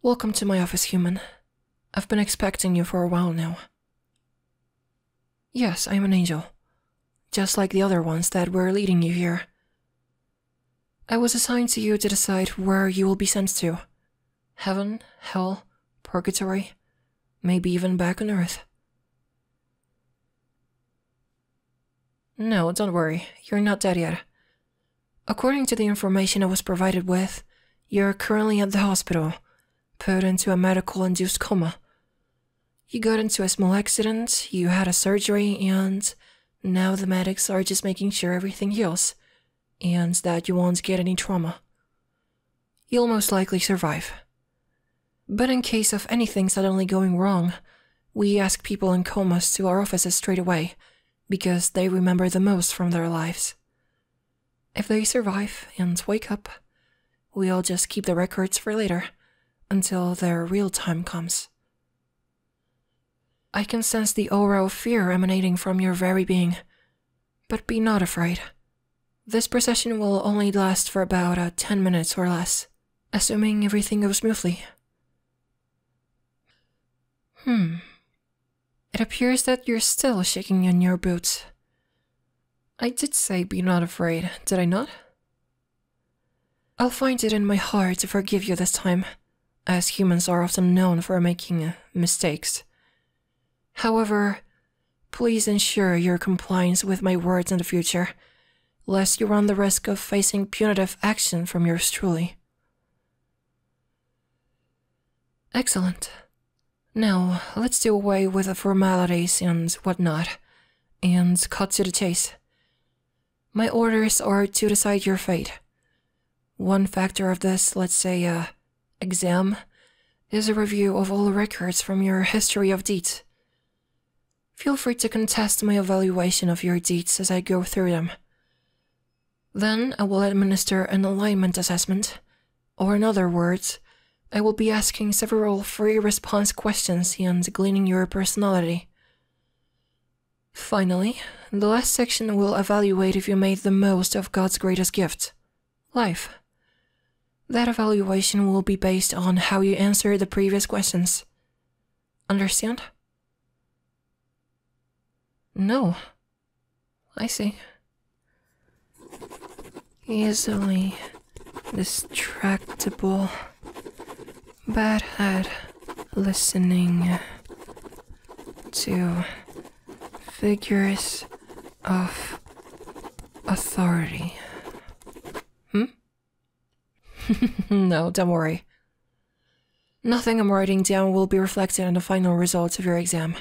Welcome to my office, human. I've been expecting you for a while now. Yes, I'm an angel. Just like the other ones that were leading you here. I was assigned to you to decide where you will be sent to. Heaven, hell, purgatory, maybe even back on Earth. No, don't worry, you're not dead yet. According to the information I was provided with, you're currently at the hospital, put into a medical-induced coma. You got into a small accident, you had a surgery, and now the medics are just making sure everything heals, and that you won't get any trauma. You'll most likely survive. But in case of anything suddenly going wrong, we ask people in comas to our offices straight away, because they remember the most from their lives. If they survive and wake up, we'll just keep the records for later, until their real time comes. I can sense the aura of fear emanating from your very being, but be not afraid. This procession will only last for about 10 minutes or less, assuming everything goes smoothly. It appears that you're still shaking in your boots. I did say be not afraid, did I not? I'll find it in my heart to forgive you this time, as humans are often known for making mistakes. However, please ensure your compliance with my words in the future, lest you run the risk of facing punitive action from yours truly. Excellent. Now, let's do away with the formalities and whatnot, and cut to the chase. My orders are to decide your fate. One factor of this, let's say, exam, is a review of all the records from your history of deeds. Feel free to contest my evaluation of your deeds as I go through them. Then I will administer an alignment assessment, or in other words, I will be asking several free response questions and gleaning your personality. Finally, the last section will evaluate if you made the most of God's greatest gift, life. That evaluation will be based on how you answered the previous questions. Understand? No. I see. Easily distractible, bad at listening to figures of authority. No, don't worry. Nothing I'm writing down will be reflected in the final results of your exam.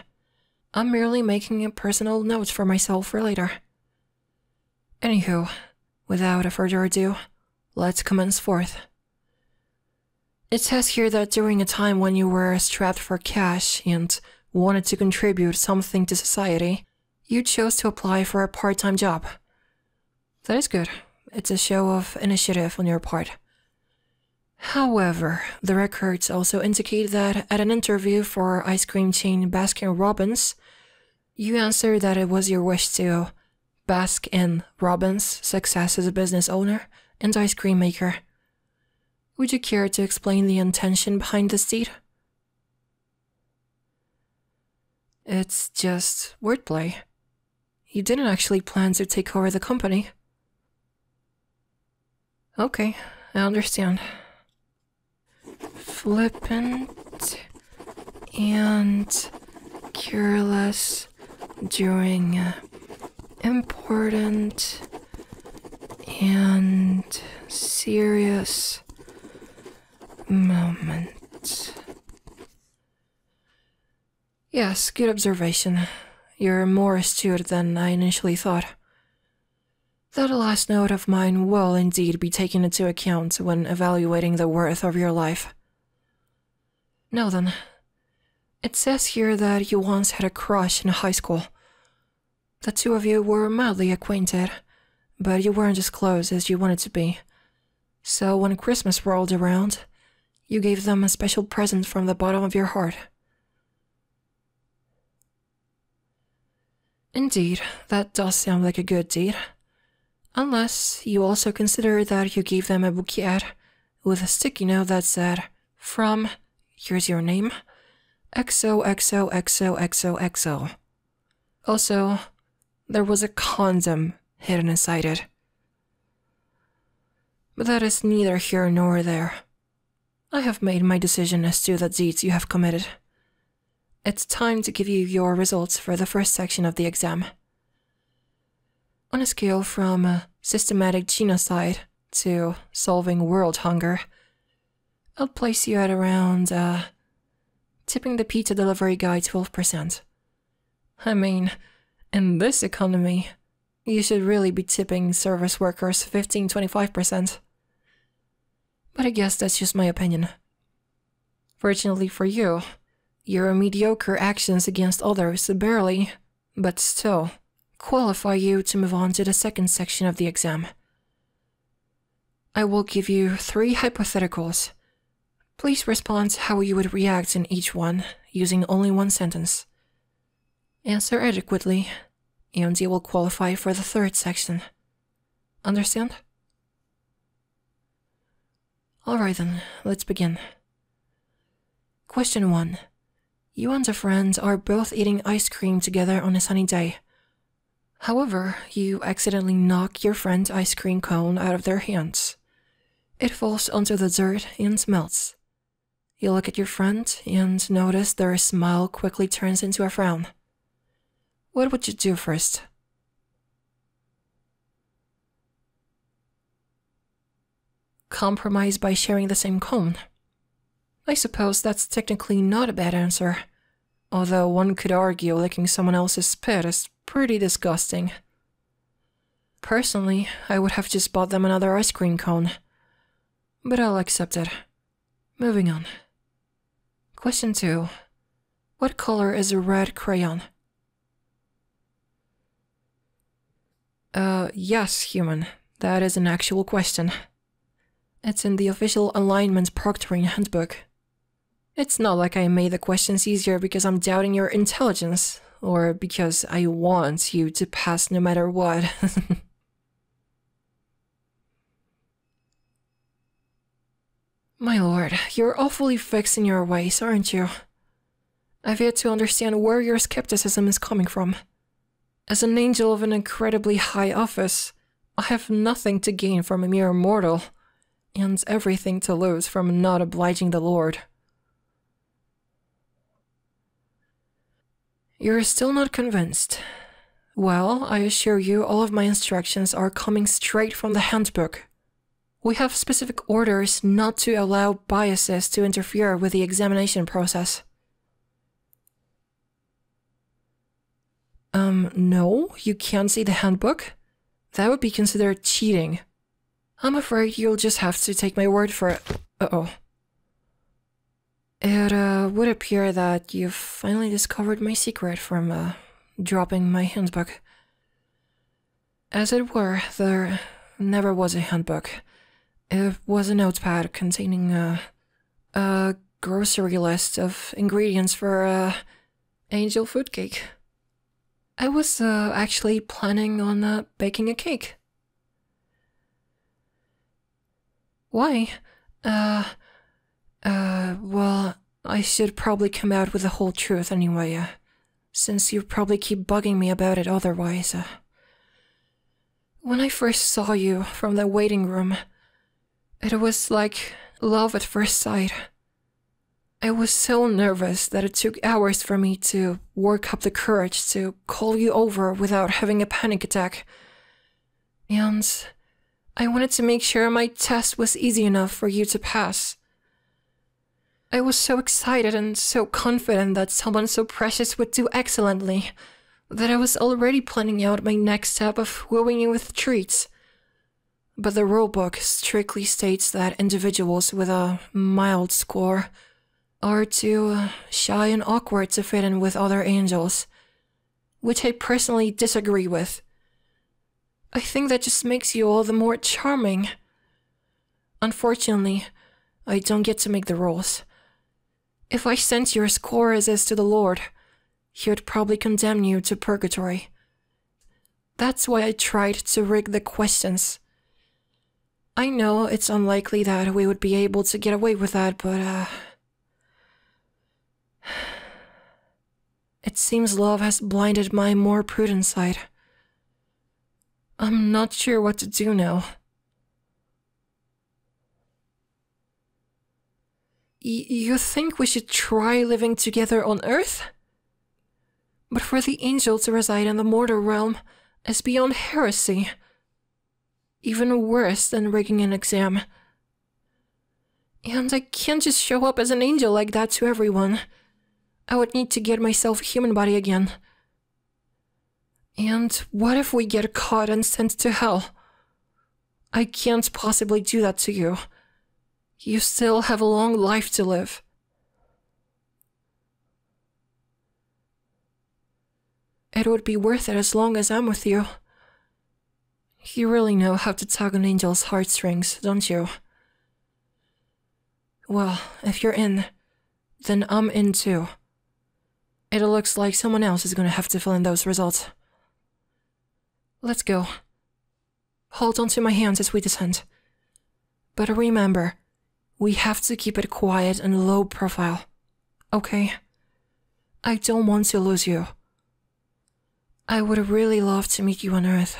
I'm merely making a personal note for myself for later. Anywho, without further ado, let's commence forth. It says here that during a time when you were strapped for cash and wanted to contribute something to society, you chose to apply for a part-time job. That is good. It's a show of initiative on your part. However, the records also indicate that at an interview for ice cream chain Baskin-Robbins, you answered that it was your wish to bask in Robbins' success as a business owner and ice cream maker. Would you care to explain the intention behind this deed? It's just wordplay. You didn't actually plan to take over the company. Okay, I understand. Flippant and careless during important and serious moments. Yes, good observation. You're more astute than I initially thought. That last note of mine will indeed be taken into account when evaluating the worth of your life. Now then, it says here that you once had a crush in high school. The two of you were mildly acquainted, but you weren't as close as you wanted to be. So when Christmas rolled around, you gave them a special present from the bottom of your heart. Indeed, that does sound like a good deed. Unless you also consider that you gave them a bouquet with a sticky note that said, "From here's your name. XOXOXOXOXO. Also, there was a condom hidden inside it. But that is neither here nor there. I have made my decision as to the deeds you have committed. It's time to give you your results for the first section of the exam. On a scale from systematic genocide to solving world hunger, I'll place you at around, tipping the pizza delivery guy 12%. I mean, in this economy, you should really be tipping service workers 15–25%. But I guess that's just my opinion. Fortunately for you, your mediocre actions against others barely, but still, qualify you to move on to the second section of the exam. I will give you 3 hypotheticals. Please respond how you would react in each one, using only 1 sentence. Answer adequately, and you will qualify for the third section. Understand? Alright then, let's begin. Question 1. You and a friend are both eating ice cream together on a sunny day. However, you accidentally knock your friend's ice cream cone out of their hands. It falls onto the dirt and melts. You look at your friend and notice their smile quickly turns into a frown. What would you do first? Compromise by sharing the same cone. I suppose that's technically not a bad answer, although one could argue licking someone else's spit is pretty disgusting. Personally, I would have just bought them another ice cream cone, but I'll accept it. Moving on. Question 2. What color is a red crayon? Yes, human. That is an actual question. It's in the official alignment proctoring handbook. It's not like I made the questions easier because I'm doubting your intelligence, or because I want you to pass no matter what. My lord, you're awfully fixed in your ways, aren't you? I've yet to understand where your skepticism is coming from. As an angel of an incredibly high office, I have nothing to gain from a mere mortal, and everything to lose from not obliging the Lord. You're still not convinced. Well, I assure you all of my instructions are coming straight from the handbook. We have specific orders not to allow biases to interfere with the examination process. No, you can't see the handbook? That would be considered cheating. I'm afraid you'll just have to take my word for it. Uh-oh. It would appear that you've finally discovered my secret from, dropping my handbook. As it were, there never was a handbook. It was a notepad containing, a grocery list of ingredients for, angel food cake. I was, actually planning on, baking a cake. Why? Well, I should probably come out with the whole truth anyway, since you probably keep bugging me about it otherwise. When I first saw you from the waiting room, it was like love at first sight. I was so nervous that it took hours for me to work up the courage to call you over without having a panic attack. And I wanted to make sure my test was easy enough for you to pass. I was so excited and so confident that someone so precious would do excellently that I was already planning out my next step of wooing you with treats. But the rulebook strictly states that individuals with a mild score are too shy and awkward to fit in with other angels, which I personally disagree with. I think that just makes you all the more charming. Unfortunately, I don't get to make the rules. If I sent your score as is to the Lord, he would probably condemn you to purgatory. That's why I tried to rig the questions. I know it's unlikely that we would be able to get away with that, but It seems love has blinded my more prudent side. I'm not sure what to do now. You think we should try living together on Earth? But for the angel to reside in the mortal realm is beyond heresy. Even worse than rigging an exam. And I can't just show up as an angel like that to everyone. I would need to get myself a human body again. And what if we get caught and sent to hell? I can't possibly do that to you. You still have a long life to live. It would be worth it as long as I'm with you. You really know how to tug on angels' heartstrings, don't you? Well, if you're in, then I'm in too. It looks like someone else is gonna have to fill in those results. Let's go. Hold on to my hands as we descend. But remember, we have to keep it quiet and low profile. Okay? I don't want to lose you. I would really love to meet you on Earth.